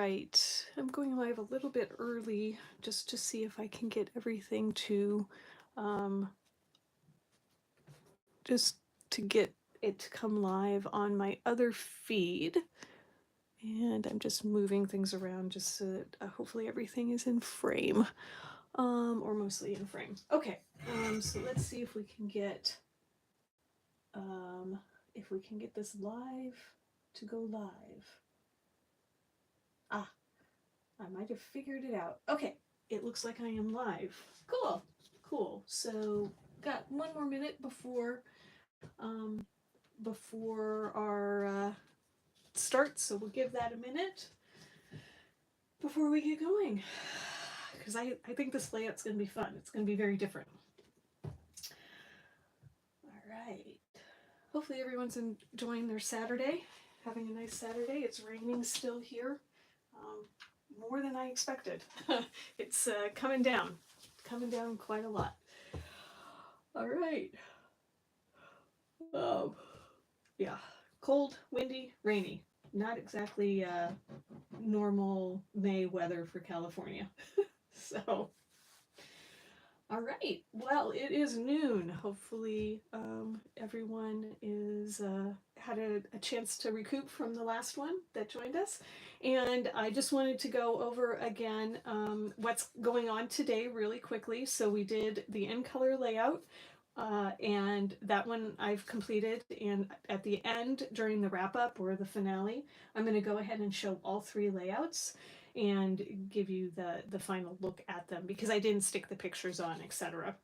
right, I'm going live a little bit early just to see if I can get everything to, just to get it to come live on my other feed. And I'm just moving things around just so that hopefully everything is in frame, or mostly in frame. Okay, so let's see if we can get, this live to go live. Ah, I might have figured it out. Okay, it looks like I am live. Cool, cool. So got one more minute before our start, so we'll give that a minute before we get going. Because I think this layout's going to be fun. It's going to be very different. All right. Hopefully everyone's enjoying their Saturday, having a nice Saturday. It's raining still here. More than I expected. It's coming down quite a lot. All right. Yeah, cold, windy, rainy. Not exactly normal May weather for California. So, all right. Well, it is noon. Hopefully, everyone is had a chance to recoup from the last one that joined us. And I just wanted to go over again what's going on today really quickly. So we did the in color layout. And that one I've completed, and at the end during the wrap up or the finale, I'm going to go ahead and show all three layouts and give you the final look at them because I didn't stick the pictures on, etc.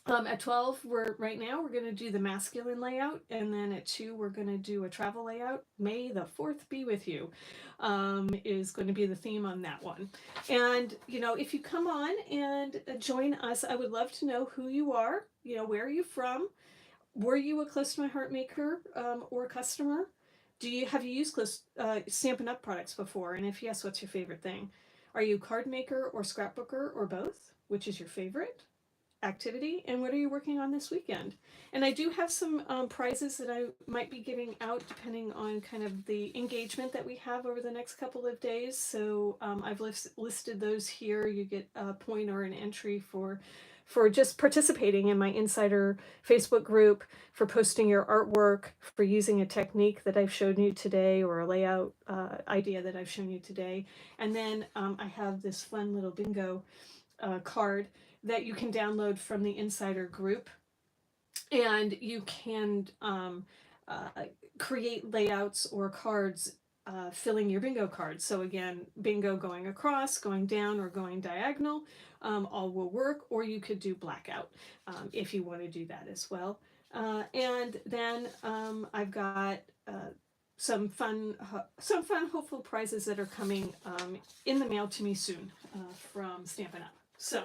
At 12, right now we're going to do the masculine layout, and then at 2 we're going to do a travel layout. May the 4th be with you is going to be the theme on that one. And if you come on and join us, I would love to know who you are. Where are you from? Were you a Close to My Heart maker or customer? Have you used Stampin' Up products before? And if yes, what's your favorite thing? Are you a card maker or scrapbooker or both? Which is your favorite activity, and what are you working on this weekend? And I do have some prizes that I might be giving out depending on kind of the engagement that we have over the next couple of days. So I've listed those here. You get a point or an entry for just participating in my insider Facebook group, for posting your artwork, for using a technique that I've shown you today or a layout idea that I've shown you today. And then I have this fun little bingo card that you can download from the insider group, and you can create layouts or cards filling your bingo cards. So again, bingo going across, going down, or going diagonal, all will work, or you could do blackout if you want to do that as well. And then I've got some fun hopeful prizes that are coming in the mail to me soon from Stampin' Up. So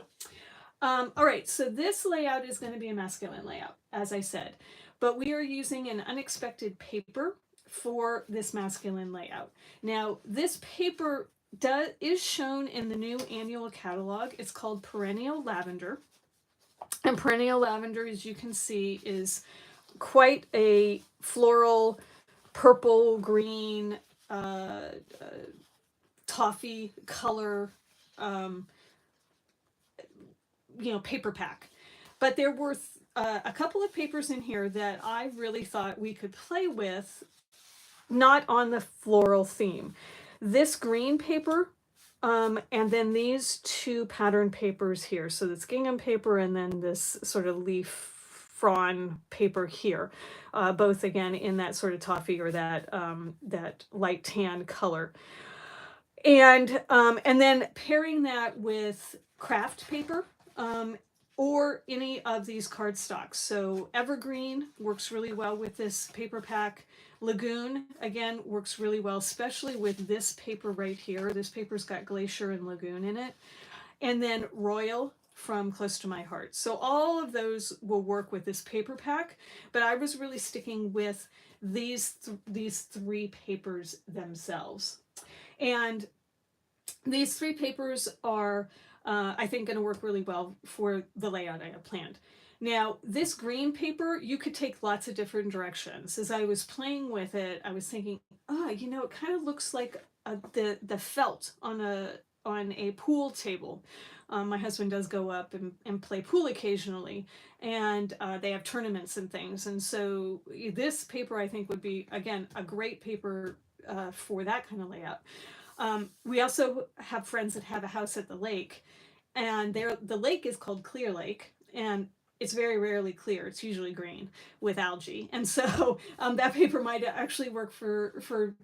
all right, so this layout is going to be a masculine layout, as I said, but we are using an unexpected paper for this masculine layout. Now, this paper is shown in the new annual catalog. It's called Perennial Lavender, and Perennial Lavender, as you can see, is quite a floral, purple, green, toffee color paper pack. But there were a couple of papers in here that I really thought we could play with, not on the floral theme. This green paper, and then these two pattern papers here. So this gingham paper and then this sort of leaf frond paper here, both again in that sort of toffee or that light tan color. And then pairing that with Kraft paper, or any of these cardstocks. So Evergreen works really well with this paper pack. Lagoon, again, works really well, especially with this paper right here. This paper's got Glacier and Lagoon in it. And then Royal from Close to My Heart. So all of those will work with this paper pack, but I was really sticking with these three papers themselves. And these three papers are I think going to work really well for the layout I have planned. Now, this green paper, you could take lots of different directions. As I was playing with it, I was thinking, it kind of looks like the felt on a pool table. My husband does go up and play pool occasionally, and they have tournaments and things. And so this paper, I think, would be, again, a great paper for that kind of layout. We also have friends that have a house at the lake, and the lake is called Clear Lake, and it's very rarely clear. It's usually green with algae, and so that paper might actually work for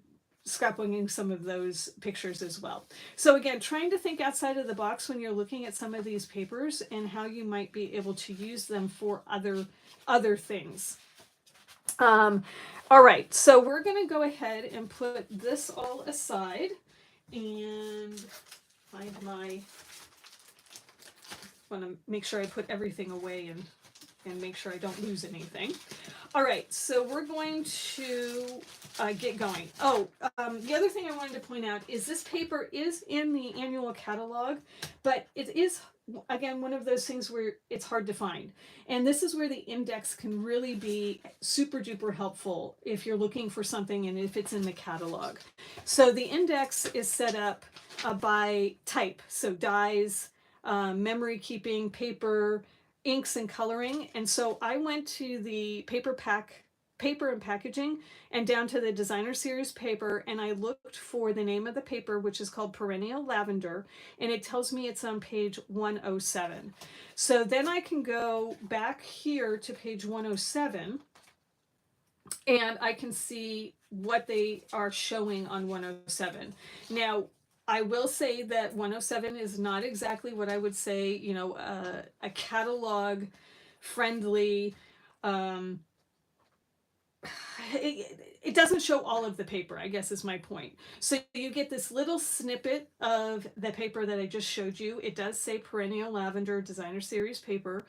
scrapbooking some of those pictures as well. So again, trying to think outside of the box when you're looking at some of these papers and how you might be able to use them for other things. All right, so we're going to go ahead and put this all aside and find my, want to make sure I put everything away and make sure I don't lose anything. All right, so we're going to get going. Oh, the other thing I wanted to point out is this paper is in the annual catalog, but it is, again, one of those things where it's hard to find. And this is where the index can really be super duper helpful if you're looking for something and if it's in the catalog. So the index is set up by type, so dies, memory keeping, paper, inks, and coloring. And so I went to the paper and packaging and down to the designer series paper, and I looked for the name of the paper, which is called Perennial Lavender, and it tells me it's on page 107. So then I can go back here to page 107 and I can see what they are showing on 107. Now, I will say that 107 is not exactly what I would say, you know, a catalog friendly, it doesn't show all of the paper, I guess is my point. So you get this little snippet of the paper that I just showed you. It does say Perennial Lavender Designer Series paper,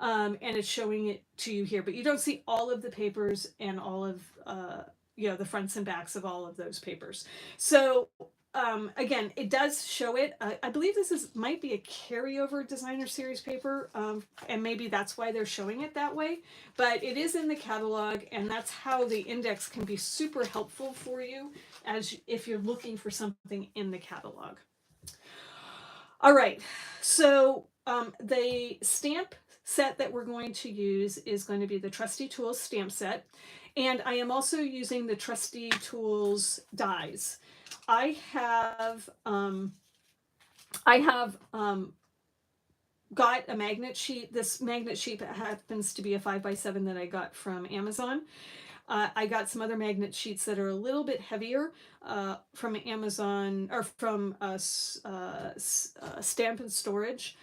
and it's showing it to you here, but you don't see all of the papers and all of, you know, the fronts and backs of all of those papers. So again, it does show it. I believe this might be a carryover designer series paper, and maybe that's why they're showing it that way. But it is in the catalog, and that's how the index can be super helpful for you as if you're looking for something in the catalog. All right, so the stamp set that we're going to use is going to be the Trusty Tools stamp set, and I am also using the Trusty Tools dies. I have got a magnet sheet. This magnet sheet happens to be a 5x7 that I got from Amazon. I got some other magnet sheets that are a little bit heavier from Amazon, or from Stampin Storage.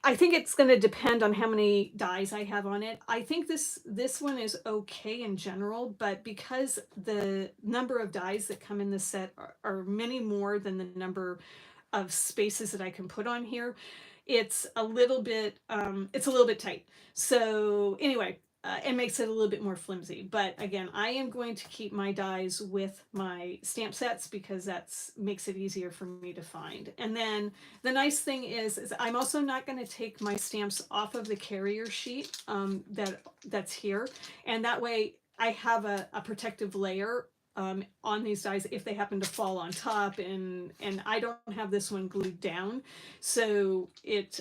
I think it's going to depend on how many dies I have on it. I think this one is okay in general, but because the number of dies that come in the set are many more than the number of spaces that I can put on here, it's a little bit tight. So anyway, it makes it a little bit more flimsy. But again, I am going to keep my dies with my stamp sets because that makes it easier for me to find. And then the nice thing is I'm also not going to take my stamps off of the carrier sheet that's here. And that way I have a protective layer on these dies if they happen to fall on top, and I don't have this one glued down, so it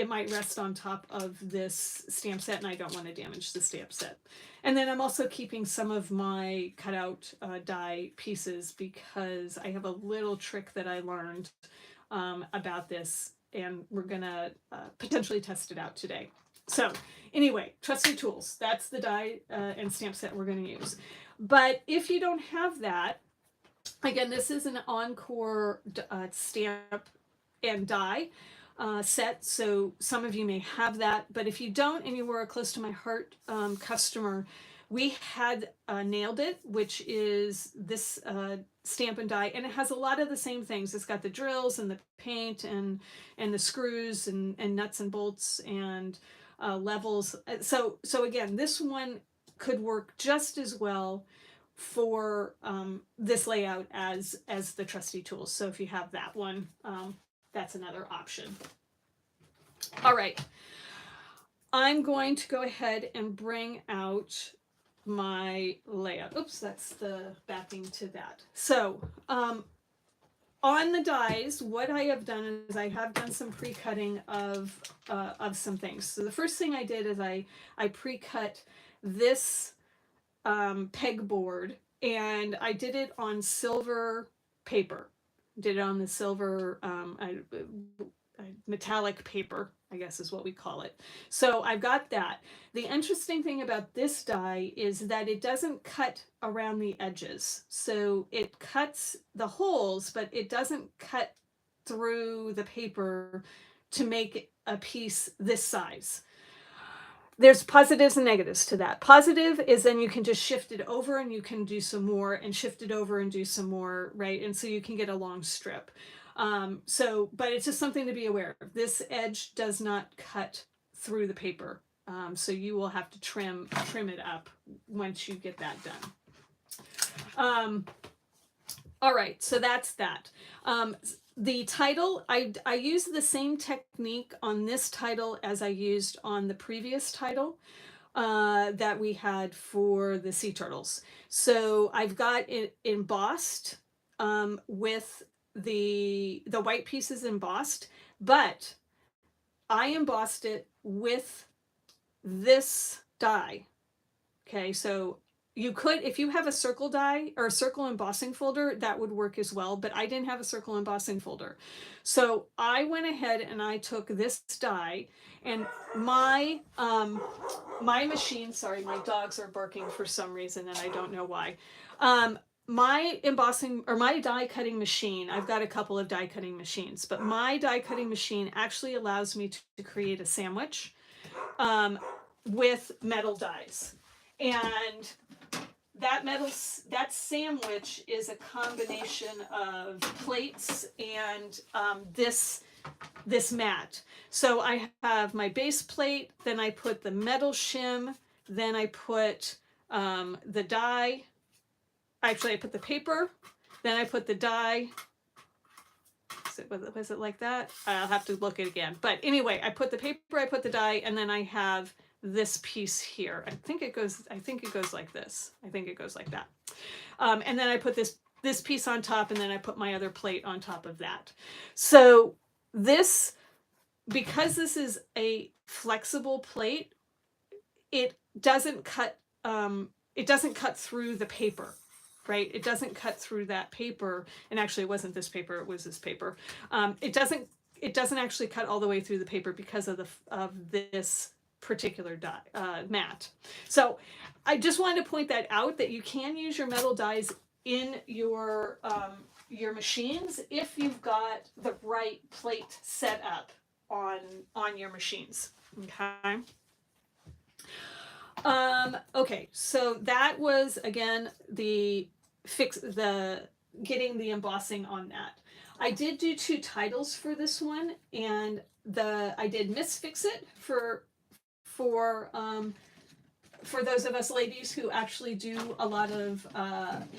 might rest on top of this stamp set, and I don't want to damage the stamp set. And then I'm also keeping some of my cutout die pieces because I have a little trick that I learned about this, and we're gonna potentially test it out today. So anyway, Trusty Tools, that's the die and stamp set we're going to use. But if you don't have that, again, this is an Encore stamp and die set, so some of you may have that. But if you don't and you were a close to my heart customer, we had Nailed It, which is this stamp and die, and it has a lot of the same things. It's got the drills and the paint and the screws and nuts and bolts and levels. So again, this one could work just as well for this layout as the Trusty Tools. So if you have that one, that's another option. All right, I'm going to go ahead and bring out my layout. Oops, that's the backing to that. So on the dies, what I have done is I have done some pre-cutting of some things. So the first thing I did is I pre-cut this pegboard, and I did it on silver paper. Did it on the silver metallic paper, I guess is what we call it. So I've got that. The interesting thing about this die is that it doesn't cut around the edges. So it cuts the holes, but it doesn't cut through the paper to make a piece this size. There's positives and negatives to that. Positive is then you can just shift it over and you can do some more, and shift it over and do some more, right? And so you can get a long strip. But it's just something to be aware of. This edge does not cut through the paper. So you will have to trim it up once you get that done. All right, so that's that. The title, I used the same technique on this title as I used on the previous title that we had for the sea turtles. So I've got it embossed with the white pieces embossed, but I embossed it with this die. Okay, so you could, if you have a circle die or a circle embossing folder, that would work as well, but I didn't have a circle embossing folder. So I went ahead and I took this die, and my machine, sorry, my dogs are barking for some reason and I don't know why. My embossing or my die cutting machine, I've got a couple of die cutting machines, but my die cutting machine actually allows me to create a sandwich with metal dies. And that sandwich is a combination of plates and this mat. So I have my base plate, then I put the metal shim, then I put the die. Actually, I put the paper, then I put the die. Was it like that? I'll have to look it again. But anyway, I put the paper, I put the die, and then I have this piece here. I think it goes like this. I think it goes like that. And then I put this piece on top, and then I put my other plate on top of that. So this, because this is a flexible plate, it doesn't cut through the paper. Right? It doesn't cut through that paper. And actually it wasn't this paper, it was this paper. It doesn't actually cut all the way through the paper because of this particular die, mat. So I just wanted to point that out, that you can use your metal dies in your machines if you've got the right plate set up on your machines. Okay. Okay, so that was again getting the embossing on that. I did do 2 titles for this one, and I did Miss Fix It for those of us ladies who actually do a lot of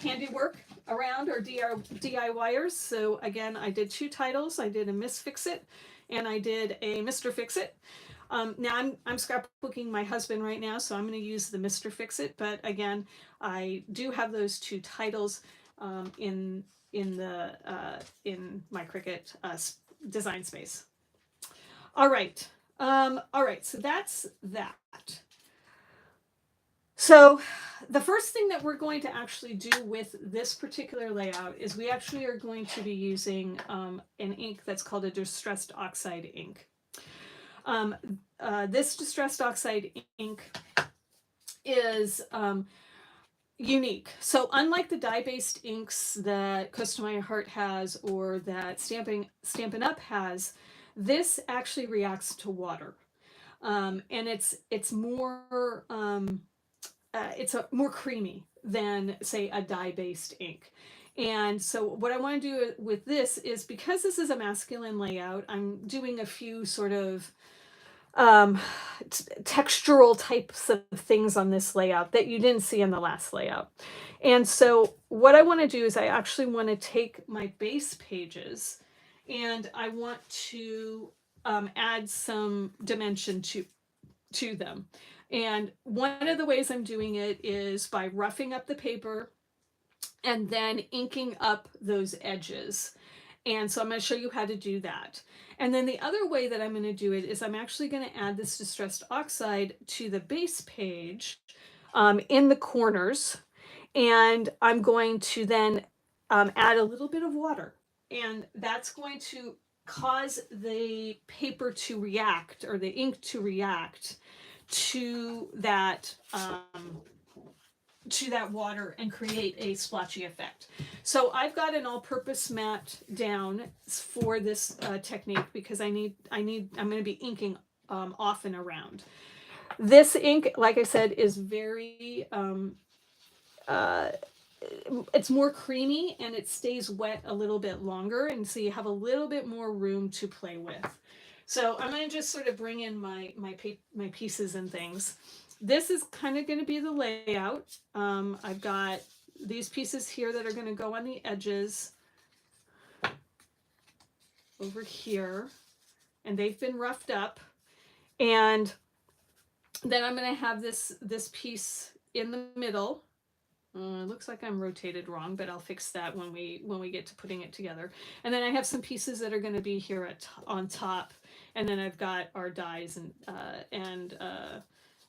handiwork around, or DIYers. So again, I did 2 titles. I did a Miss Fix It and I did a Mr. Fix It. Now I'm scrapbooking my husband right now, so I'm going to use the Mr. Fix It. But again, I do have those 2 titles in my Cricut design space. All right. So that's that. So the first thing that we're going to actually do with this particular layout is we actually are going to be using an ink that's called a distressed oxide ink. This distressed oxide ink is unique. So unlike the dye-based inks that Close to My Heart has, or that Stampin UP has, this actually reacts to water, and it's more more creamy than, say, a dye-based ink. And so what I want to do with this is, because this is a masculine layout, I'm doing a few sort of textural types of things on this layout that you didn't see in the last layout. And so what I want to do is I actually want to take my base pages and I want to add some dimension to them. And one of the ways I'm doing it is by roughing up the paper and then inking up those edges. And so I'm going to show you how to do that. And then the other way that I'm going to do it is I'm actually going to add this distressed oxide to the base page in the corners. And I'm going to then add a little bit of water. And that's going to cause the paper to react, or the ink to react to that water and create a splotchy effect. So I've got an all-purpose mat down for this technique because I'm going to be inking off and around. This ink, like I said, is very it's more creamy and it stays wet a little bit longer, and so you have a little bit more room to play with. So I'm going to just sort of bring in my pieces and things. This is kind of going to be the layout. I've got these pieces here that are going to go on the edges over here, and they've been roughed up. And then I'm going to have this piece in the middle. It looks like I'm rotated wrong, but I'll fix that when we get to putting it together. And then I have some pieces that are going to be here on top, and then I've got our dies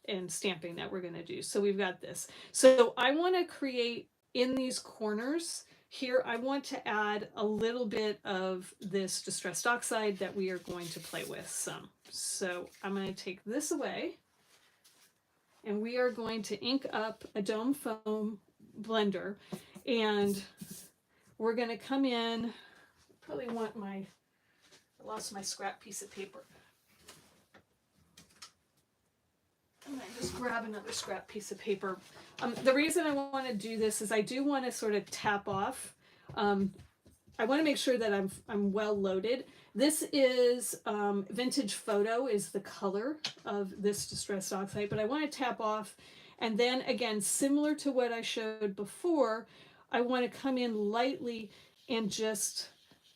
and stamping that we're going to do. So we've got this. So I want to create in these corners here, I want to add a little bit of this distressed oxide that we are going to play with some. So I'm going to take this away, and we are going to ink up a dome foam blender, and we're going to come in. Probably want I lost my scrap piece of paper. I'm going to just grab another scrap piece of paper. The reason I want to do this is I do want to sort of tap off. I want to make sure that I'm well loaded. This is Vintage Photo is the color of this distressed oxide, but I want to tap off. And then again, similar to what I showed before, I want to come in lightly and just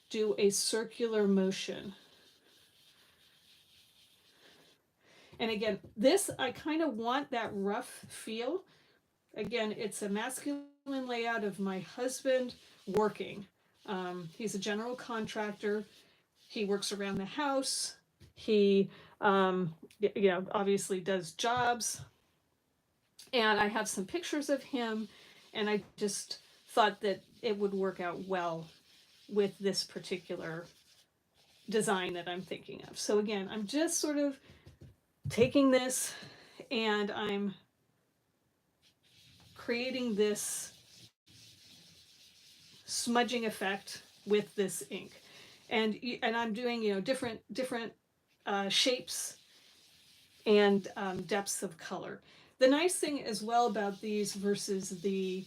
do a circular motion. And again, this, I kind of want that rough feel. Again, it's a masculine layout of my husband working. He's a general contractor. He works around the house. He, obviously does jobs. And I have some pictures of him, and I just thought that it would work out well with this particular design that I'm thinking of. So again, I'm just sort of taking this and I'm creating this smudging effect with this ink. And I'm doing, different shapes and depths of color. The nice thing as well about these versus the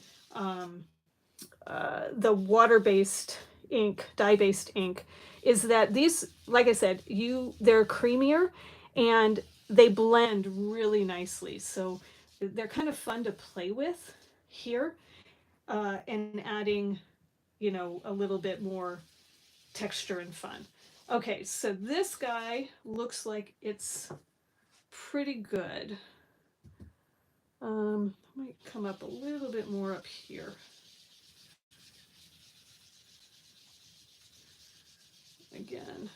water-based ink, dye-based ink, is that these, like I said, they're creamier and they blend really nicely. So they're kind of fun to play with here, and adding, a little bit more texture and fun. Okay, so this guy looks like it's pretty good. I might come up a little bit more up here. Again,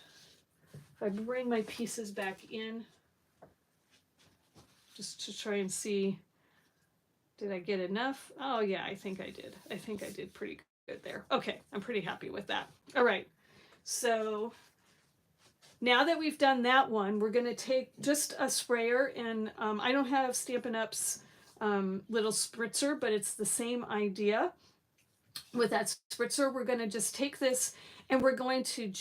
if I bring my pieces back in, just to try and see, did I get enough? Oh yeah, I think I did. I think I did pretty good there. Okay, I'm pretty happy with that. All right, so now that we've done that one, we're going to take just a sprayer, and I don't have Stampin' Up's little spritzer, but it's the same idea. With that spritzer, we're going to just take this and we're going to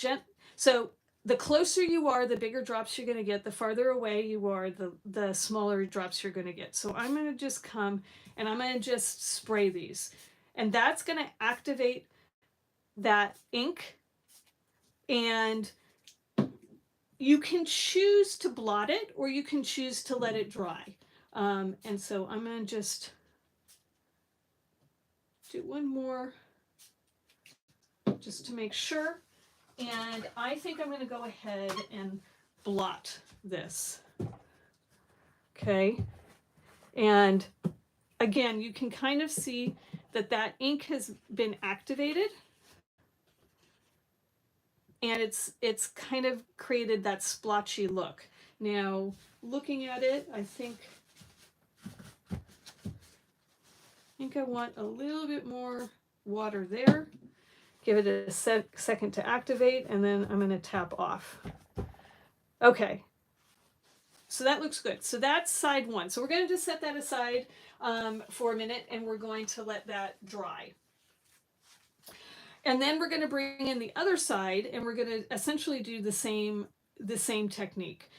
so the closer you are, the bigger drops you're going to get. The farther away you are, the smaller drops you're going to get. So I'm going to just come and I'm going to just spray these, and that's going to activate that ink. And you can choose to blot it, or you can choose to let it dry. And so I'm going to just do one more just to make sure. And I think I'm going to go ahead and blot this. Okay. And again, you can kind of see that ink has been activated. and it's kind of created that splotchy look. Now, looking at it, I think I want a little bit more water there. Give it a second to activate, and then I'm going to tap off. Okay, so that looks good. So that's side one. So we're going to just set that aside for a minute, and we're going to let that dry. And then we're going to bring in the other side, and we're going to essentially do the same technique.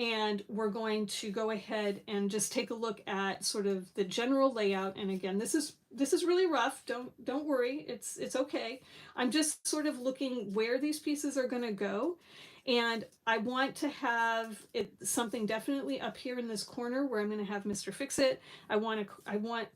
And we're going to go ahead and just take a look at sort of the general layout. And again, this is really rough. Don't worry, it's okay. I'm just sort of looking where these pieces are going to go. And I want to have something definitely up here in this corner where I'm going to have Mr. Fix-It.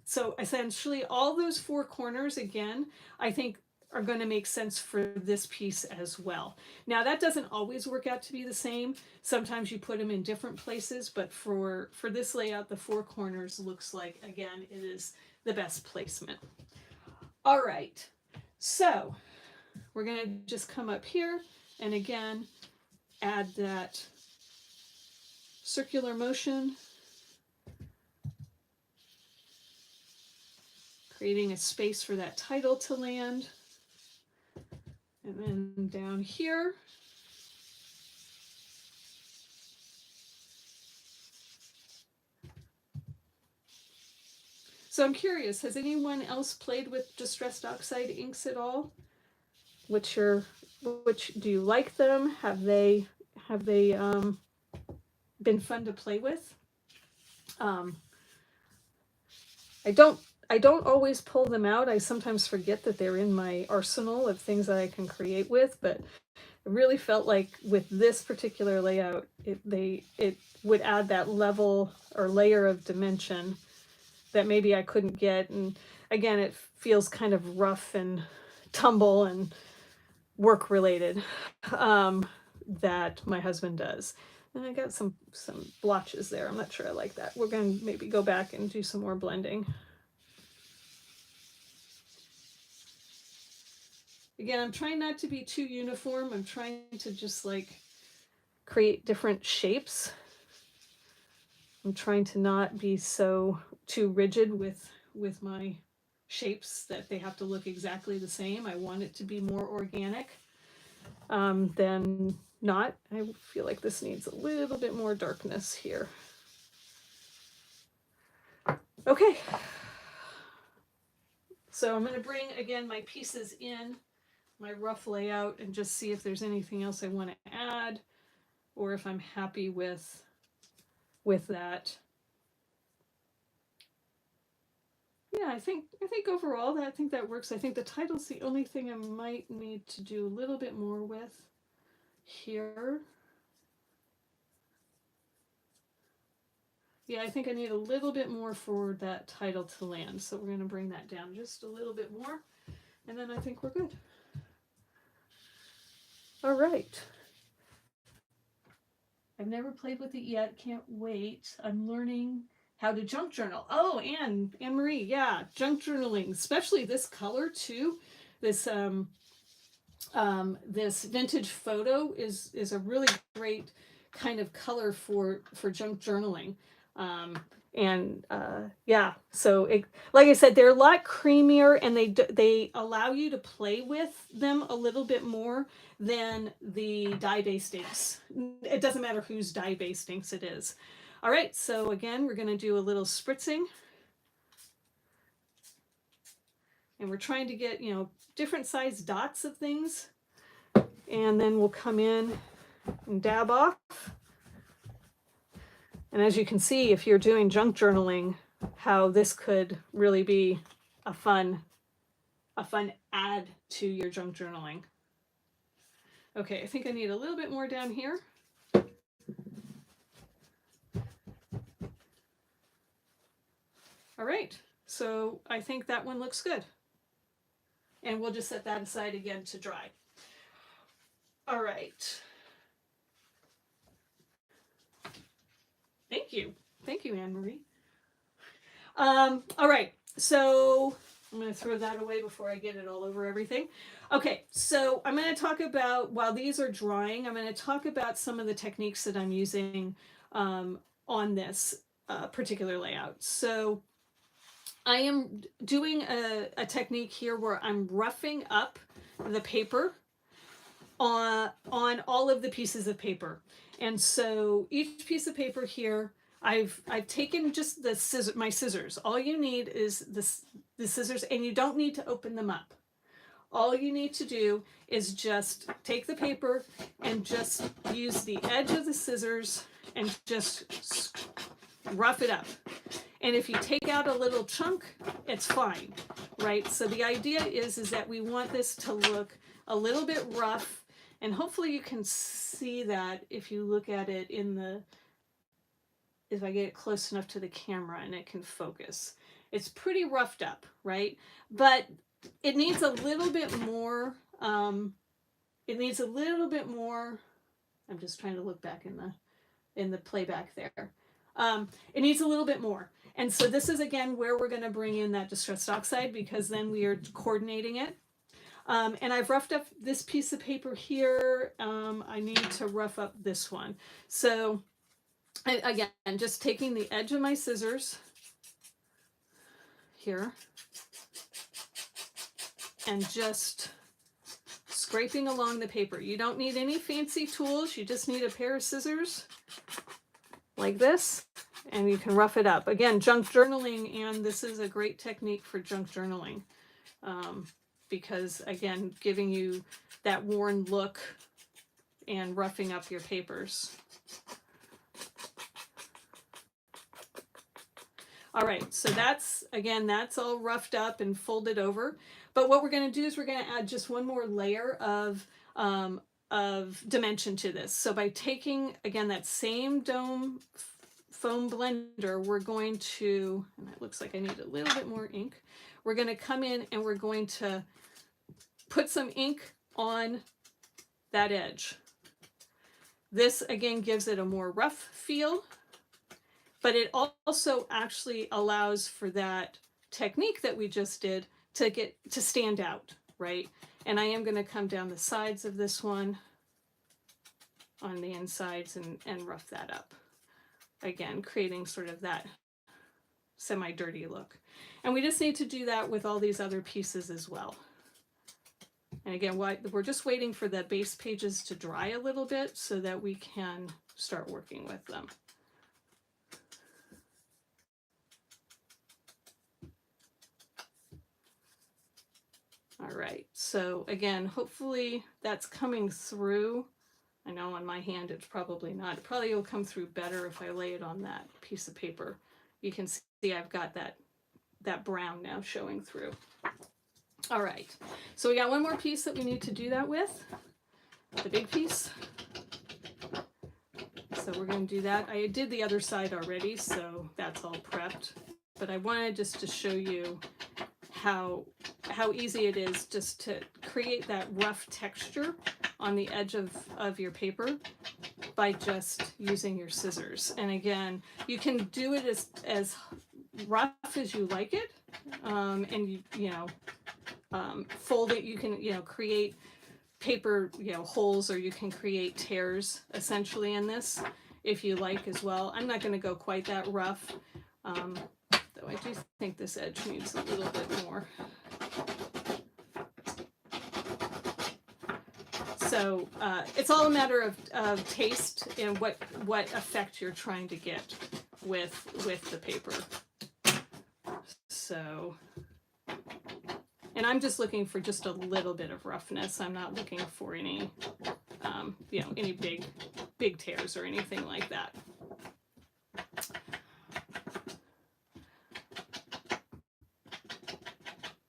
So essentially all those four corners, again, I think are going to make sense for this piece as well. Now that doesn't always work out to be the same. Sometimes you put them in different places, but for this layout, the four corners looks like, again, it is the best placement. All right, so we're going to just come up here and again, add that circular motion, creating a space for that title to land. And then down here, so I'm curious, has anyone else played with distressed oxide inks at all? Which do you like them? Have they been fun to play with? I don't always pull them out. I sometimes forget that they're in my arsenal of things that I can create with, but it really felt like with this particular layout, it would add that level or layer of dimension that maybe I couldn't get. And again, it feels kind of rough and tumble and work related that my husband does. And I got some blotches there. I'm not sure I like that. We're going to maybe go back and do some more blending. Again, I'm trying not to be too uniform. I'm trying to just like create different shapes. I'm trying to not be too rigid with my shapes that they have to look exactly the same. I want it to be more organic than not. I feel like this needs a little bit more darkness here. Okay. So I'm going to bring, again, my pieces in, my rough layout, and just see if there's anything else I want to add, or if I'm happy with that. Yeah, I think overall I think that works. I think the title's the only thing I might need to do a little bit more with here. Yeah, I think I need a little bit more for that title to land. So we're going to bring that down just a little bit more, and then I think we're good. All right. I've never played with it yet. Can't wait. I'm learning how to junk journal. Oh, Anne Marie, yeah, junk journaling, especially this color too. This this vintage photo is a really great kind of color for junk journaling. Yeah, so like I said, they're a lot creamier, and they allow you to play with them a little bit more than the dye-based inks. It doesn't matter whose dye-based inks it is. All right, so again, we're going to do a little spritzing. And we're trying to get, different size dots of things. And then we'll come in and dab off. And as you can see, if you're doing junk journaling, how this could really be a fun add to your junk journaling. Okay, I think I need a little bit more down here. All right, so I think that one looks good. And we'll just set that aside again to dry. All right. Thank you, Anne Marie. All right, so I'm going to throw that away before I get it all over everything. Okay, so I'm going to talk about, while these are drying, I'm going to talk about some of the techniques that I'm using on this particular layout. So I am doing a technique here where I'm roughing up the paper on all of the pieces of paper. And so each piece of paper here, I've taken just the my scissors. All you need is the scissors, and you don't need to open them up. All you need to do is just take the paper and just use the edge of the scissors and just rough it up. And if you take out a little chunk, it's fine, right? So the idea is that we want this to look a little bit rough, and hopefully you can see that if you look at it if I get it close enough to the camera and it can focus. It's pretty roughed up, right? But it needs a little bit more, I'm just trying to look back in the playback there. It needs a little bit more. And so this is, again, where we're going to bring in that distressed oxide, because then we are coordinating it. And I've roughed up this piece of paper here. I need to rough up this one. So again, just taking the edge of my scissors here and just scraping along the paper. You don't need any fancy tools. You just need a pair of scissors like this, and you can rough it up. Again, junk journaling, and this is a great technique for junk journaling because, again, giving you that worn look and roughing up your papers. All right, so that's all roughed up and folded over. But what we're going to do is we're going to add just one more layer of dimension to this. So by taking, again, that same dome foam blender, we're going to, and it looks like I need a little bit more ink, we're going to come in and we're going to put some ink on that edge. This, again, gives it a more rough feel, but it also actually allows for that technique that we just did to stand out, right? And I am going to come down the sides of this one on the insides and rough that up. Again, creating sort of that semi-dirty look. And we just need to do that with all these other pieces as well. And again, we're just waiting for the base pages to dry a little bit so that we can start working with them. All right, so again, hopefully that's coming through. I know on my hand it's probably not. It probably will come through better if I lay it on that piece of paper. You can see I've got that brown now showing through. All right, so we got one more piece that we need to do that with, the big piece. So we're going to do that. I did the other side already, so that's all prepped. But I wanted just to show you how easy it is just to create that rough texture on the edge of your paper by just using your scissors. And again, you can do it as rough as you like it, and you know, fold it. You can create paper holes, or you can create tears essentially in this if you like as well. I'm not going to go quite that rough, though I do think this edge needs a little bit more. So it's all a matter of taste and what effect you're trying to get with the paper. So, and I'm just looking for just a little bit of roughness. I'm not looking for any, any big tears or anything like that.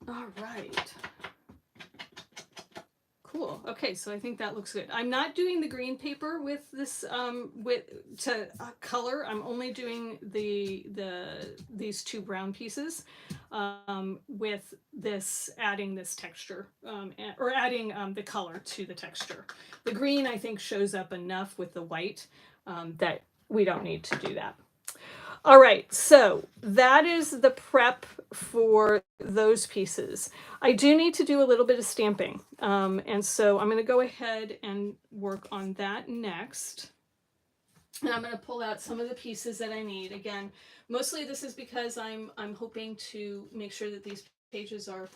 All right. Cool. Okay, so I think that looks good. I'm not doing the green paper with this to color. I'm only doing these two brown pieces with this, adding this texture or adding the color to the texture. The green, I think, shows up enough with the white that we don't need to do that. All right, so that is the prep for those pieces. I do need to do a little bit of stamping. And so I'm going to go ahead and work on that next. And I'm going to pull out some of the pieces that I need. Again, mostly this is because I'm hoping to make sure that these pages are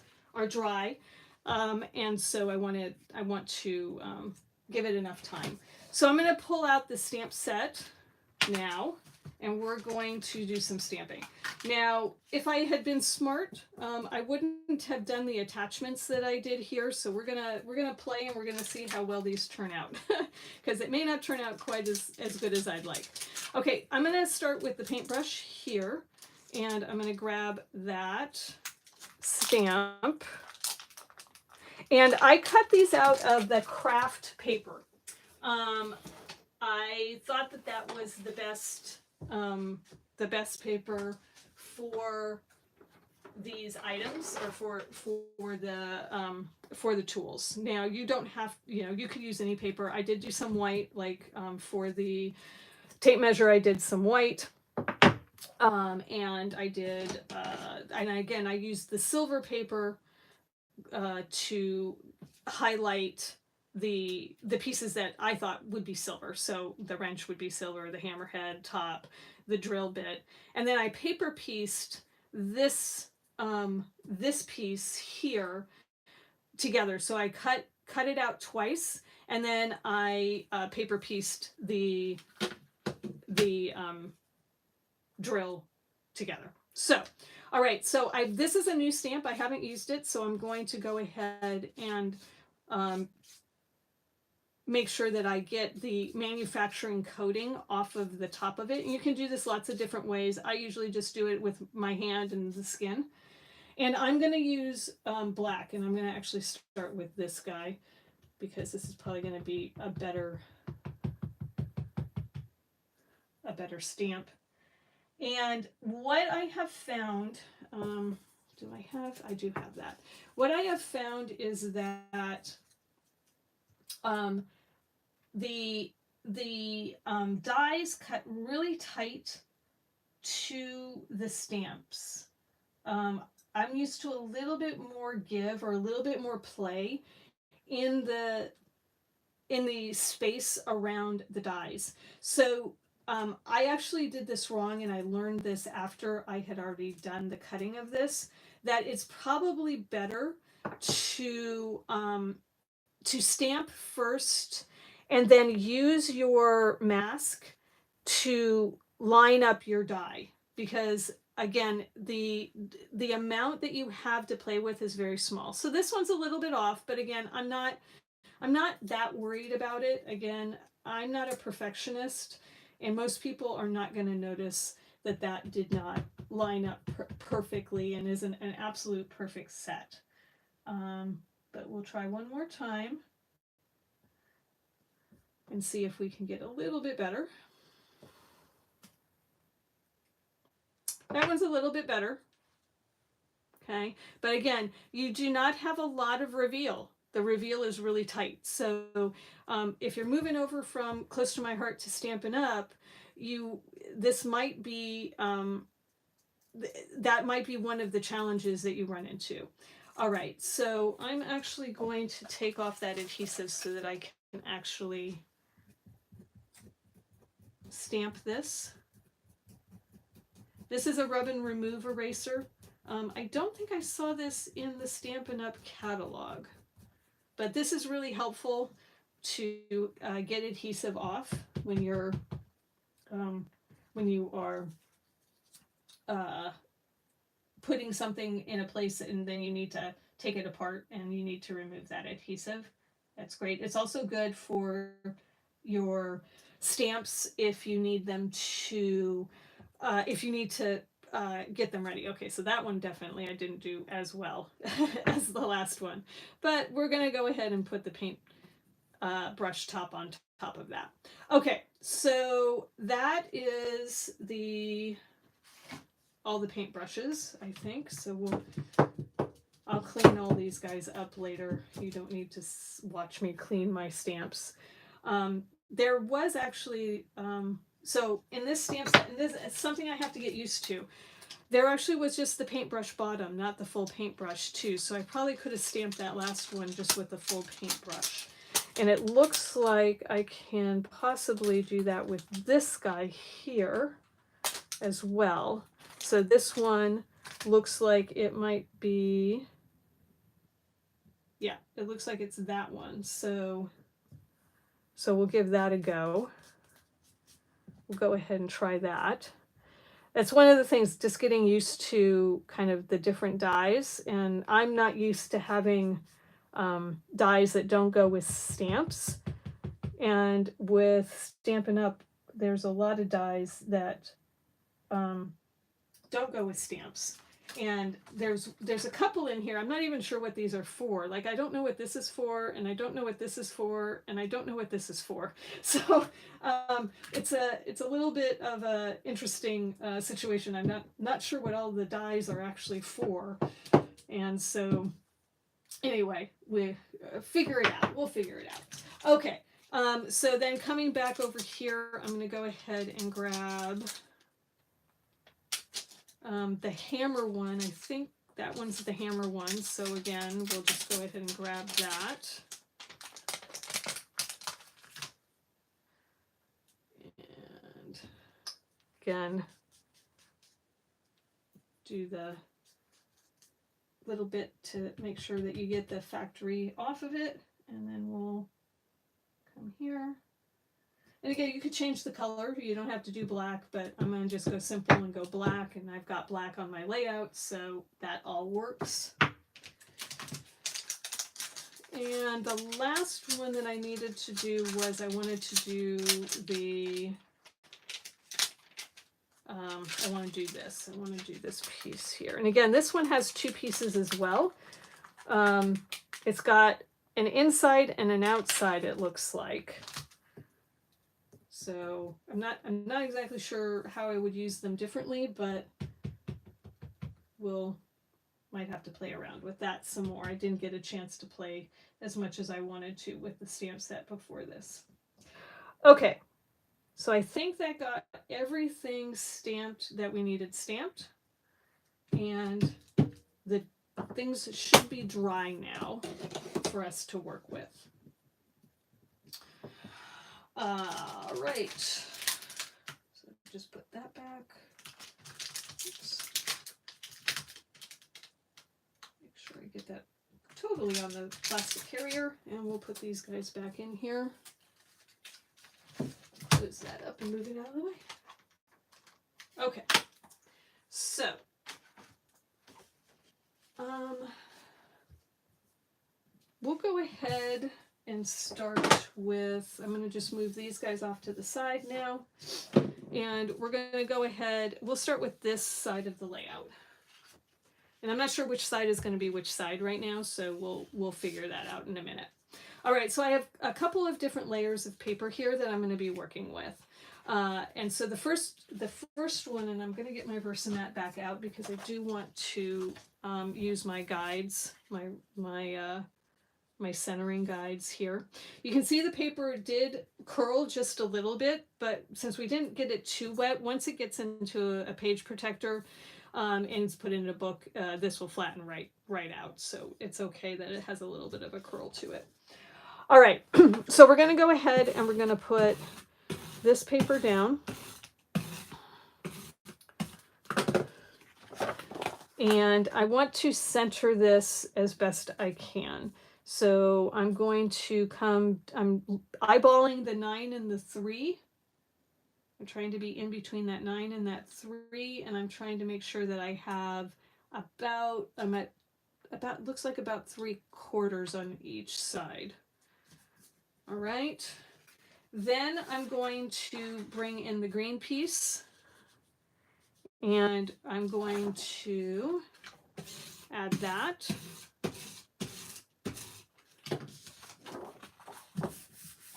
dry. And so I want to give it enough time. So I'm going to pull out the stamp set now, and we're going to do some stamping. Now, if I had been smart, I wouldn't have done the attachments that I did here. So we're gonna play, and we're gonna see how well these turn out, because it may not turn out quite as good as I'd like. Okay, I'm gonna start with the paintbrush here, and I'm gonna grab that stamp, and I cut these out of the Kraft paper. I thought that was the best paper for these items, or for the tools. Now you don't have, you could use any paper. I did do some white, like for the tape measure, I did some white. And I did, and again, I used the silver paper to highlight the pieces that I thought would be silver. So the wrench would be silver, the hammerhead top, the drill bit, and then I paper pieced this piece here together. So I cut it out twice, and then I paper pieced the drill together. So, all right, so this is a new stamp. I haven't used it, so I'm going to go ahead and make sure that I get the manufacturing coating off of the top of it. And you can do this lots of different ways. I usually just do it with my hand and the skin. And I'm going to use black, and I'm going to actually start with this guy, because this is probably going to be a better stamp. And what I have found, I do have that. What I have found is that the dies cut really tight to the stamps. I'm used to a little bit more give, or a little bit more play in the space around the dies. So I actually did this wrong, and I learned this after I had already done the cutting of this, that it's probably better to stamp first and then use your mask to line up your die, because again, the amount that you have to play with is very small. So this one's a little bit off, but again, I'm not that worried about it. Again, I'm not a perfectionist, and most people are not going to notice that did not line up perfectly and isn't an absolute perfect set. But we'll try one more time and see if we can get a little bit better. That one's a little bit better. Okay, but again, you do not have a lot of reveal. The reveal is really tight. So if you're moving over from Close to My Heart to Stampin' Up, this might be, that might be one of the challenges that you run into. All right, so I'm actually going to take off that adhesive so that I can actually stamp this. This is a rub and remove eraser. I don't think I saw this in the Stampin' Up catalog, but this is really helpful to get adhesive off when you are putting something in a place, and then you need to take it apart and you need to remove that adhesive. That's great. It's also good for your stamps if you need them to get them ready. Okay, so that one definitely I didn't do as well as the last one, but we're gonna go ahead and put the paint brush top on top of that. Okay, so that is all the paint brushes, I think. So I'll clean all these guys up later. You don't need to watch me clean my stamps. There was actually So in this stamp set, and this is something I have to get used to. There actually was just the paintbrush bottom, not the full paintbrush too. So I probably could have stamped that last one just with the full paintbrush. And it looks like I can possibly do that with this guy here as well. So this one looks like it might be, yeah, it looks like it's that one. So we'll give that a go. We'll go ahead and try that. That's one of the things, just getting used to kind of the different dies. And I'm not used to having dies that don't go with stamps. And with Stampin' Up, there's a lot of dies that don't go with stamps. And there's a couple in here. I'm not even sure what these are for. Like, I don't know what this is for, and I don't know what this is for, and I don't know what this is for. So it's a little bit of a interesting situation. I'm not sure what all the dies are actually for. And so anyway, we figure it out. We'll figure it out. Okay. So then coming back over here, I'm going to go ahead and grab the hammer one. I think that one's the hammer one. So again, we'll just go ahead and grab that. And again, do the little bit to make sure that you get the factory off of it. And then we'll come here. And again, you could change the color. You don't have to do black, but I'm going to just go simple and go black. And I've got black on my layout, so that all works. And the last one that I needed to do was I wanted to do the, I want to do this. I want to do this piece here. And again, this one has two pieces as well. It's got an inside and an outside, it looks like. So I'm not exactly sure how I would use them differently, but might have to play around with that some more. I didn't get a chance to play as much as I wanted to with the stamp set before this. Okay, so I think that got everything stamped that we needed stamped, and the things should be dry now for us to work with. All right, so just put that back. Oops. Make sure I get that totally on the plastic carrier, and we'll put these guys back in here. Close that up and move it out of the way. Okay, so we'll go ahead and start with, I'm going to just move these guys off to the side now, and we're going to go ahead, we'll start with this side of the layout. And I'm not sure which side is going to be which side right now, so we'll figure that out in a minute. All right, so I have a couple of different layers of paper here that I'm going to be working with. And so the first one, and I'm going to get my Versamat back out because I do want to use my guides, my centering guides here. You can see the paper did curl just a little bit, but since we didn't get it too wet, once it gets into a page protector and it's put in a book, this will flatten right out. So it's okay that it has a little bit of a curl to it. All right, so we're going to go ahead and we're going to put this paper down. And I want to center this as best I can. So I'm going to I'm eyeballing the 9 and the 3. I'm trying to be in between that 9 and that 3, and I'm trying to make sure that I have looks like about 3/4 on each side. All right. Then I'm going to bring in the green piece, and I'm going to add that.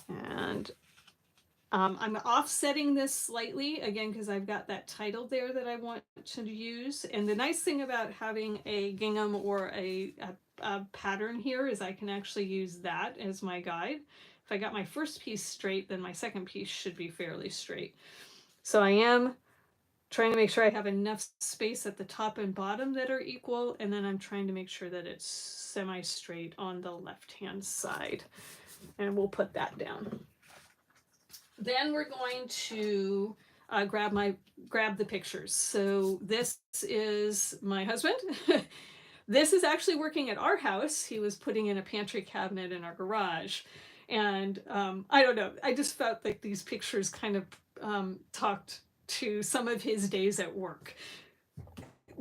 And I'm offsetting this slightly, again, because I've got that title there that I want to use. And the nice thing about having a gingham or a pattern here is I can actually use that as my guide. If I got my first piece straight, then my second piece should be fairly straight. So I am trying to make sure I have enough space at the top and bottom that are equal, and then I'm trying to make sure that it's semi-straight on the left-hand side. And we'll put that down. Then we're going to grab the pictures. So this is my husband. This is actually working at our house. He was putting in a pantry cabinet in our garage. And I don't know, I just felt like these pictures kind of talked to some of his days at work.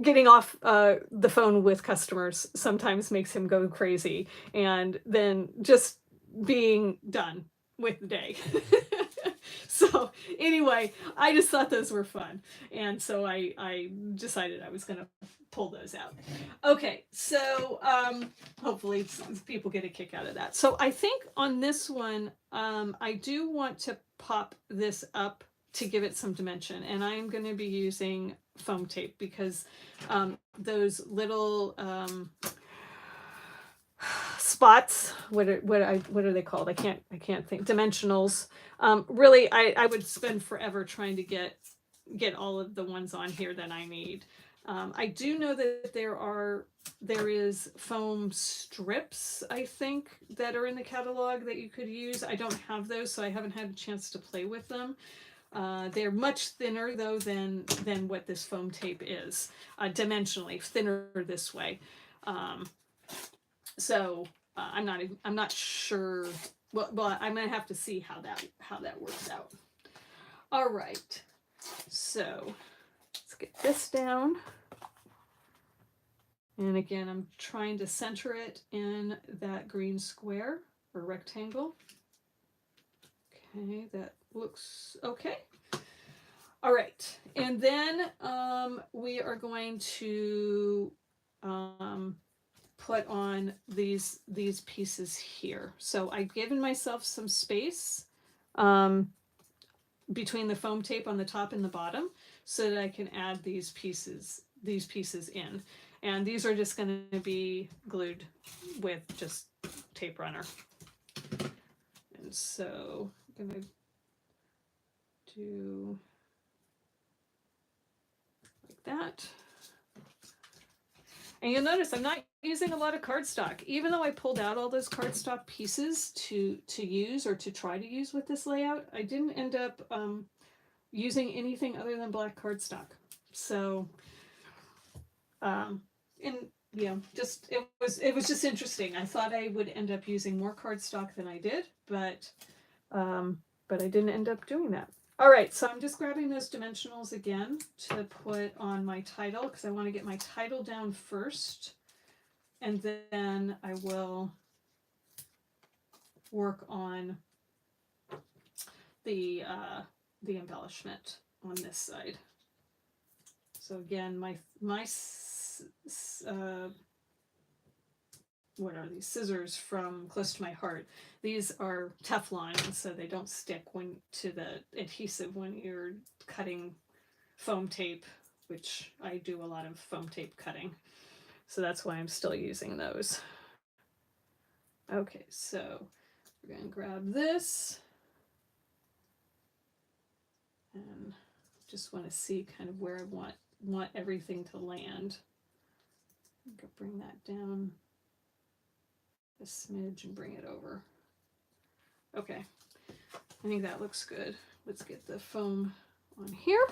Getting off the phone with customers sometimes makes him go crazy, and then just being done with the day. So anyway, I just thought those were fun, and so I decided I was going to pull those out. Okay, so hopefully people get a kick out of that. So I think on this one, I do want to pop this up to give it some dimension, and I'm going to be using foam tape because those little spots, what are they called? I can't think. Dimensionals. Really, I would spend forever trying to get all of the ones on here that I need. I do know that there is foam strips, I think, that are in the catalog that you could use. I don't have those, so I haven't had a chance to play with them. They're much thinner though than what this foam tape is, dimensionally thinner this way. So I'm not sure. Well, I'm gonna have to see how that works out. All right, so let's get this down. And again, I'm trying to center it in that green square or rectangle. Okay, that looks okay. All right, and then we are going to put on these pieces here. So I've given myself some space between the foam tape on the top and the bottom so that I can add these pieces in. And these are just going to be glued with just tape runner. And so I'm going to do like that. And you'll notice I'm not using a lot of cardstock. Even though I pulled out all those cardstock pieces to use or to try to use with this layout, I didn't end up using anything other than black cardstock. So, and you know, just it was just interesting. I thought I would end up using more cardstock than I did, but I didn't end up doing that. All right, so I'm just grabbing those dimensionals again to put on my title because I want to get my title down first, and then I will work on the embellishment on this side. So again, my what are these scissors from Close to My Heart? These are Teflon, so they don't stick to the adhesive when you're cutting foam tape, which I do a lot of foam tape cutting. So that's why I'm still using those. Okay, so we're going to grab this and just want to see kind of where I want everything to land. I'm going to bring that down a smidge and bring it over. Okay, I think that looks good. Let's get the foam on here.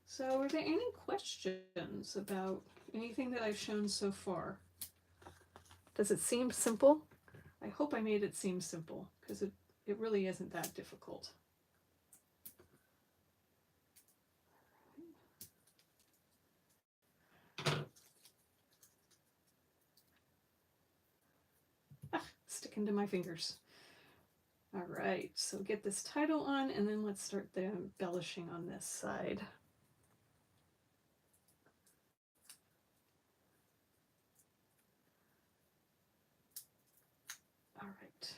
So are there any questions about anything that I've shown so far? Does it seem simple? I hope I made it seem simple because it really isn't that difficult. Sticking to my fingers. All right, so get this title on and then let's start the embellishing on this side. All right.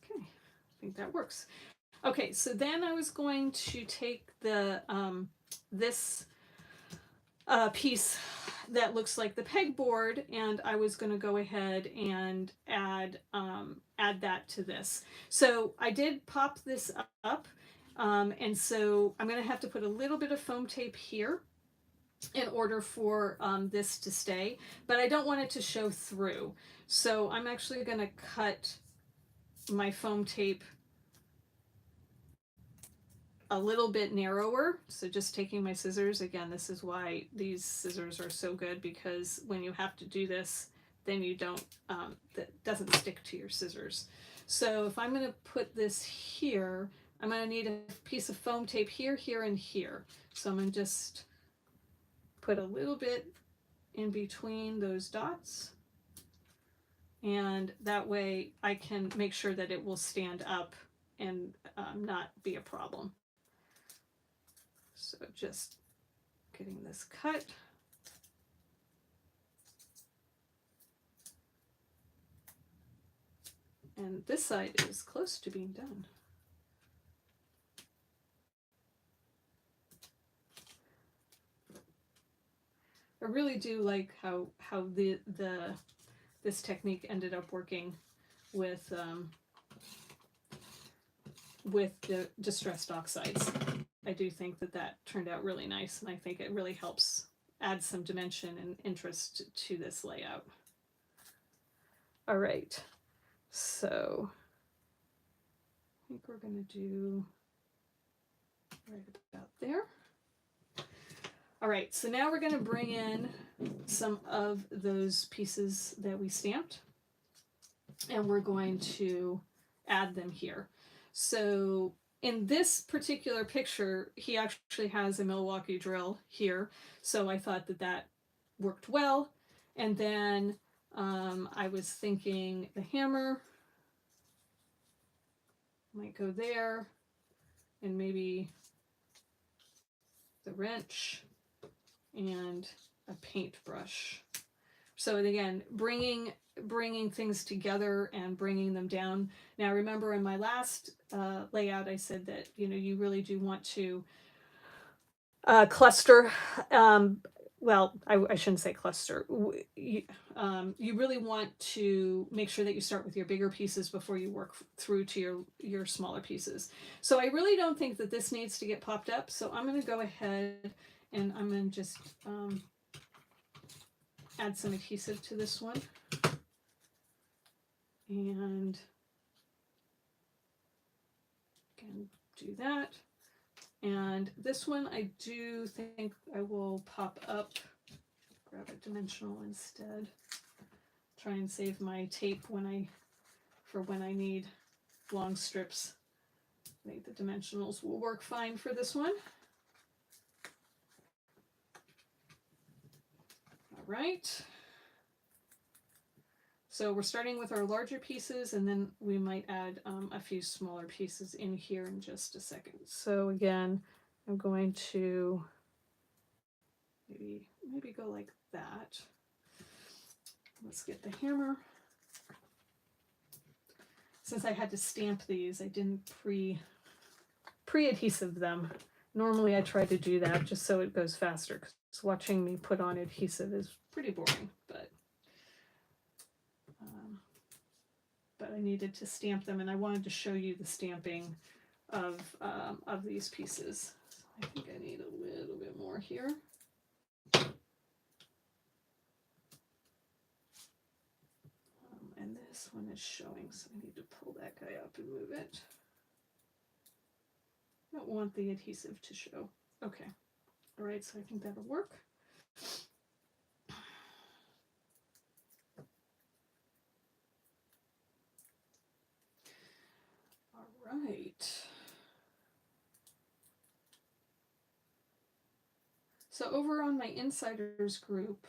Okay, I think that works. Okay, so then I was going to take the this piece that looks like the pegboard, and I was going to go ahead and add that to this. So I did pop this up, and so I'm going to have to put a little bit of foam tape here in order for this to stay, but I don't want it to show through. So I'm actually going to cut my foam tape a little bit narrower. So just taking my scissors, again, this is why these scissors are so good, because when you have to do this, then you don't, that doesn't stick to your scissors. So if I'm going to put this here, I'm going to need a piece of foam tape here, here, and here. So I'm going to just put a little bit in between those dots, and that way I can make sure that it will stand up and not be a problem. So just getting this cut. And this side is close to being done. I really do like how this technique ended up working with the distressed oxides. I do think that turned out really nice, and I think it really helps add some dimension and interest to this layout. All right, so I think we're going to do right about there. All right, so now we're going to bring in some of those pieces that we stamped, and we're going to add them here. So in this particular picture, he actually has a Milwaukee drill here, so I thought that worked well. And then I was thinking the hammer might go there, and maybe the wrench and a paintbrush. So again, bringing things together and bringing them down. Now remember, in my last layout, I said that you really do want to cluster. Well, I shouldn't say cluster. You really want to make sure that you start with your bigger pieces before you work through to your smaller pieces. So I really don't think that this needs to get popped up. So I'm going to go ahead and I'm going to just add some adhesive to this one. And again, do that. And this one I do think I will pop up, grab a dimensional instead. Try and save my tape for when I need long strips. I think the dimensionals will work fine for this one. All right. So we're starting with our larger pieces, and then we might add a few smaller pieces in here in just a second. So again, I'm going to maybe go like that. Let's get the hammer. Since I had to stamp these, I didn't pre-adhesive them. Normally I try to do that just so it goes faster, because watching me put on adhesive is pretty boring, but I needed to stamp them, and I wanted to show you the stamping of these pieces. So I think I need a little bit more here. And this one is showing, so I need to pull that guy up and move it. I don't want the adhesive to show. Okay. All right, so I think that'll work. All right. So over on my insiders group,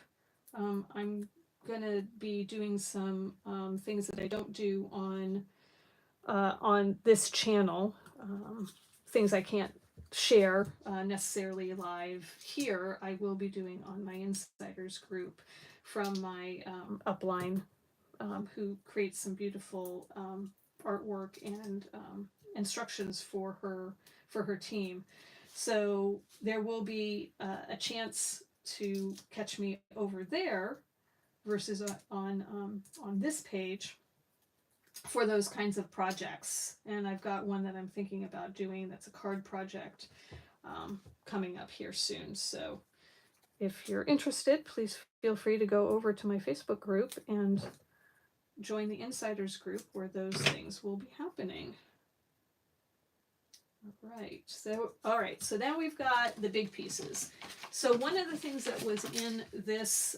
I'm going to be doing some things that I don't do on this channel, things I can't share necessarily live here. I will be doing on my insiders group from my upline, who creates some beautiful artwork and instructions for her team. So there will be a chance to catch me over there versus on this page for those kinds of projects. And I've got one that I'm thinking about doing that's a card project coming up here soon. So if you're interested, please feel free to go over to my Facebook group and join the Insiders group where those things will be happening. All right, so now we've got the big pieces. So one of the things that was in this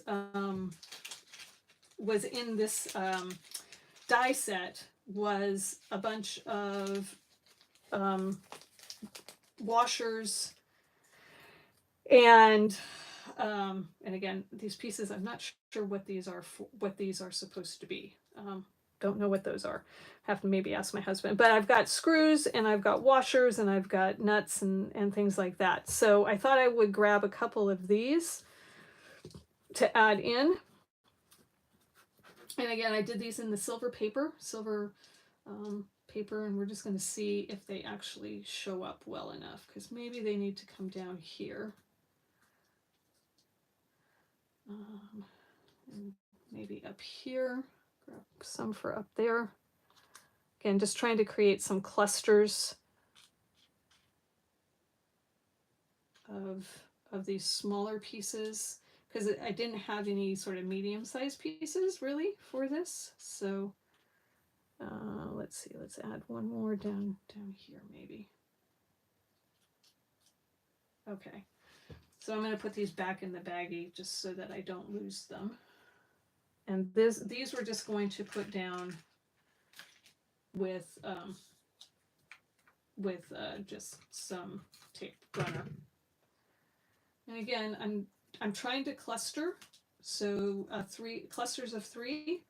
die set was a bunch of washers and again, these pieces, I'm not sure what these are supposed to be. Don't know what those are. Have to maybe ask my husband. But I've got screws and I've got washers and I've got nuts and things like that. So I thought I would grab a couple of these to add in. And again, I did these in the silver paper, and we're just going to see if they actually show up well enough, because maybe they need to come down here. And maybe up here, grab some for up there. Again, just trying to create some clusters of these smaller pieces, because I didn't have any sort of medium-sized pieces really for this. So let's see, let's add one more down here maybe. Okay, so I'm going to put these back in the baggie just so that I don't lose them. And these we're just going to put down with just some tape runner. And again, I'm trying to cluster, so 3 clusters of 3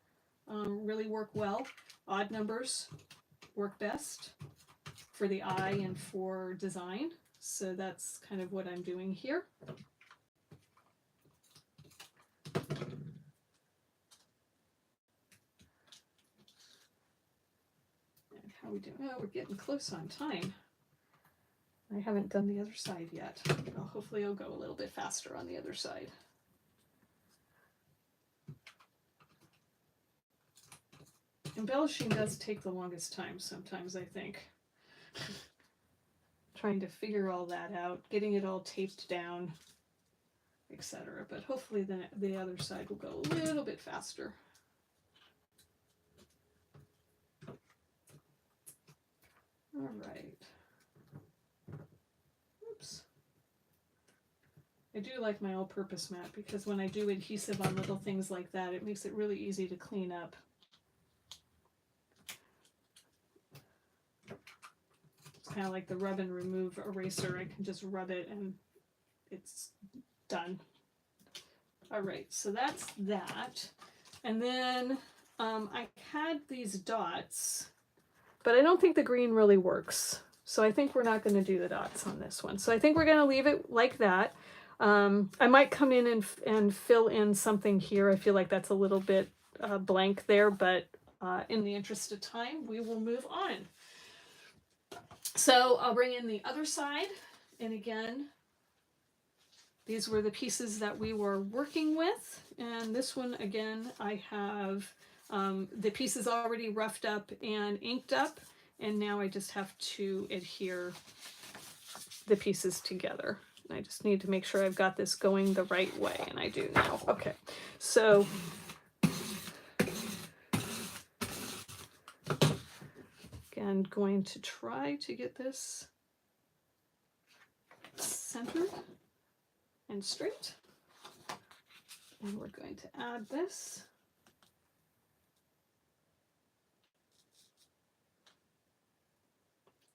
really work well. Odd numbers work best for the eye and for design. So that's kind of what I'm doing here. And how are we doing? Oh, we're getting close on time. I haven't done the other side yet. Well, hopefully it'll go a little bit faster on the other side. Embellishing does take the longest time sometimes, I think. Trying to figure all that out, getting it all taped down, etc. But hopefully the other side will go a little bit faster. All right. Oops. I do like my all-purpose mat because when I do adhesive on little things like that, it makes it really easy to clean up. It's kind of like the rub and remove eraser. I can just rub it and it's done. All right, so that's that. And then I had these dots, but I don't think the green really works. So I think we're not going to do the dots on this one. So I think we're going to leave it like that. I might come in and fill in something here. I feel like that's a little bit blank there, but in the interest of time, we will move on. So I'll bring in the other side. And again, these were the pieces that we were working with. And this one, again, I have the pieces already roughed up and inked up. And now I just have to adhere the pieces together. I just need to make sure I've got this going the right way, and I do now. Okay, so again, going to try to get this centered and straight. And we're going to add this.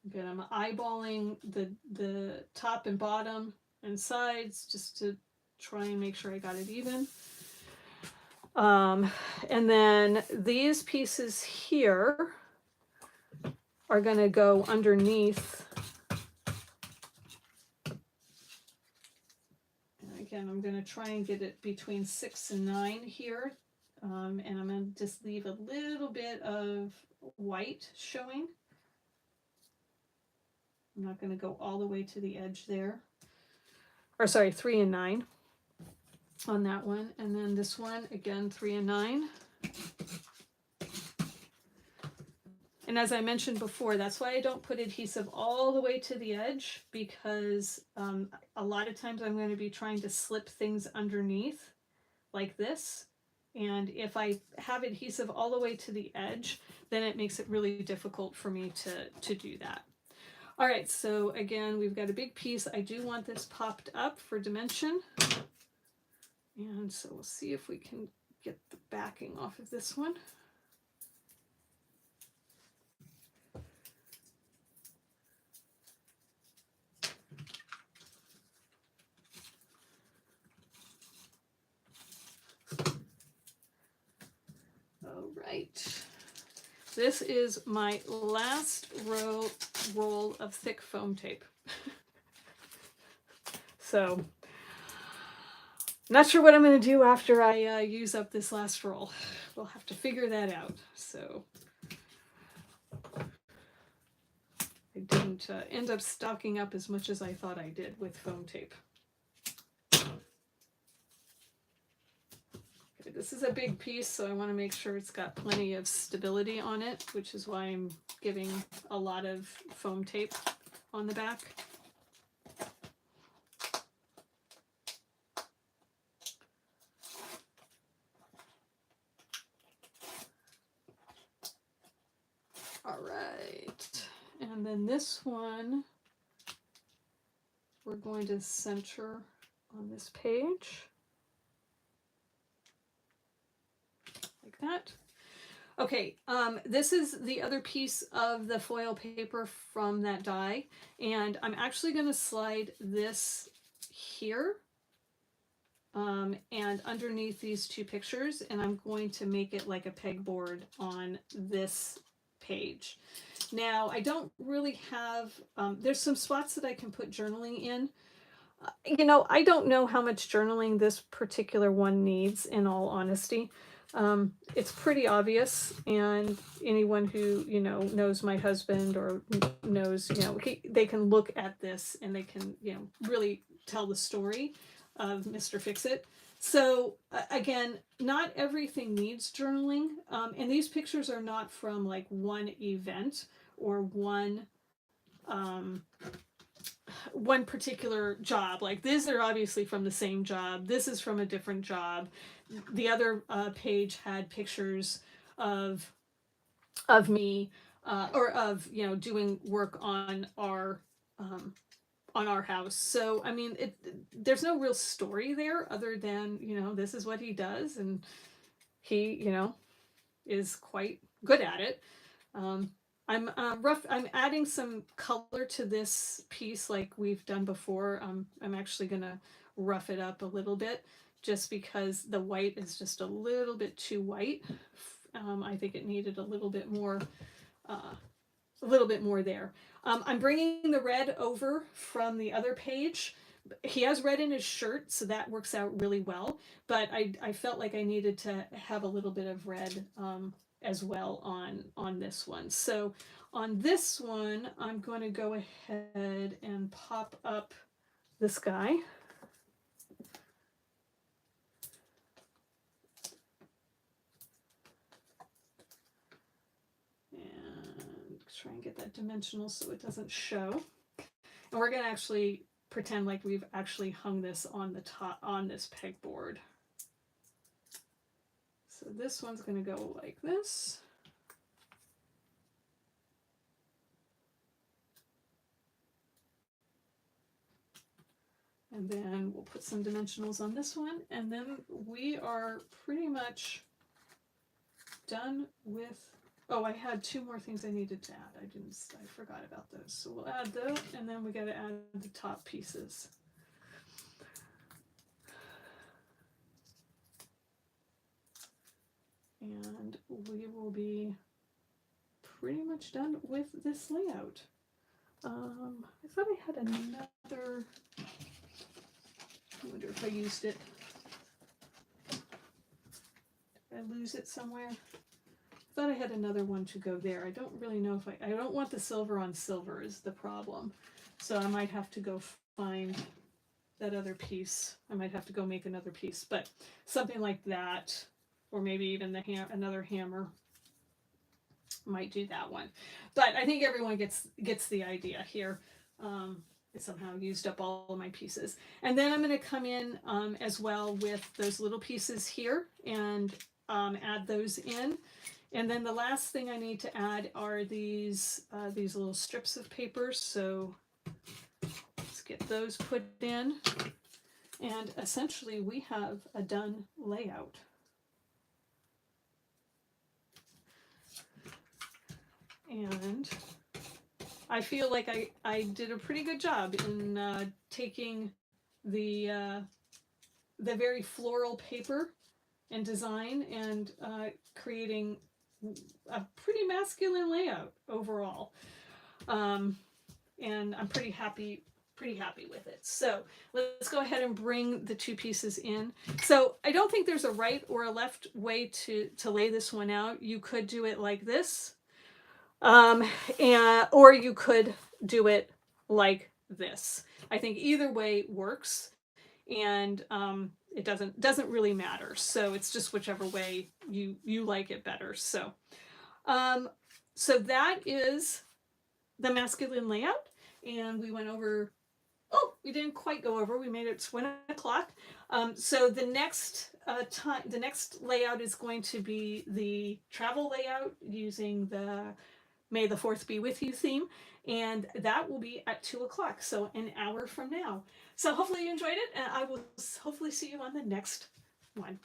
Again, I'm eyeballing the top and bottom and sides just to try and make sure I got it even. And then these pieces here are going to go underneath. And again, I'm going to try and get it between 6 and 9 here. And I'm going to just leave a little bit of white showing. I'm not going to go all the way to the edge there. Or sorry, 3 and 9. on that one. And then this one, again, 3 and 9. And as I mentioned before, that's why I don't put adhesive all the way to the edge, because a lot of times I'm going to be trying to slip things underneath like this. And if I have adhesive all the way to the edge, then it makes it really difficult for me to do that. All right, so again, we've got a big piece. I do want this popped up for dimension. And so we'll see if we can get the backing off of this one. All right. This is my last roll of thick foam tape. So, not sure what I'm going to do after I use up this last roll. We'll have to figure that out. So, I didn't end up stocking up as much as I thought I did with foam tape. Okay, this is a big piece, so I want to make sure it's got plenty of stability on it, which is why I'm giving a lot of foam tape on the back. All right, and then this one we're going to center on this page like that. Okay, this is the other piece of the foil paper from that die, and I'm actually going to slide this here and underneath these two pictures, and I'm going to make it like a pegboard on this page. Now, I don't really have, there's some spots that I can put journaling in. You know, I don't know how much journaling this particular one needs, in all honesty. It's pretty obvious, and anyone who, you know, knows my husband or knows, you know, they can look at this and they can, you know, really tell the story of Mr. Fix-It. So again, not everything needs journaling, and these pictures are not from like one event or one particular job. Like these are obviously from the same job. This is from a different job. The other page had pictures of me or of, you know, doing work on our house. So I mean, there's no real story there other than, you know, this is what he does, and he, you know, is quite good at it. I'm adding some color to this piece like we've done before. I'm actually gonna rough it up a little bit just because the white is just a little bit too white. I think it needed a little bit more there. I'm bringing the red over from the other page. He has red in his shirt, so that works out really well. But I felt like I needed to have a little bit of red as well on this one. So on this one, I'm going to go ahead and pop up this guy. And try and get that dimensional so it doesn't show. And we're going to actually pretend like we've actually hung this on the top, on this pegboard. So this one's going to go like this. And then we'll put some dimensionals on this one. And then we are pretty much done with, oh, I had two more things I needed to add. I forgot about those. So we'll add those, and then we got to add the top pieces. And we will be pretty much done with this layout. I thought I had another, I wonder if I used it. Did I lose it somewhere? I thought I had another one to go there. I don't really know if I don't want the silver on silver is the problem. So I might have to go find that other piece. I might have to go make another piece, but something like that, or maybe even the another hammer. Might do that one, but I think everyone gets the idea here. I somehow used up all of my pieces, and then I'm going to come in as well with those little pieces here and add those in. And then the last thing I need to add are these little strips of paper. So let's get those put in, and essentially we have a done layout. And I feel like I did a pretty good job in taking the very floral paper and design and creating a pretty masculine layout overall. And I'm pretty happy with it. So let's go ahead and bring the two pieces in. So I don't think there's a right or a left way to lay this one out. You could do it like this. Or you could do it like this. I think either way works, and it doesn't really matter. So it's just whichever way you like it better. So so that is the masculine layout, and we went over. Oh, we didn't quite go over. We made it 1 o'clock. So the next the next layout is going to be the travel layout using the May the 4th be with you theme, and that will be at 2 o'clock, so an hour from now. So hopefully you enjoyed it, and I will hopefully see you on the next one.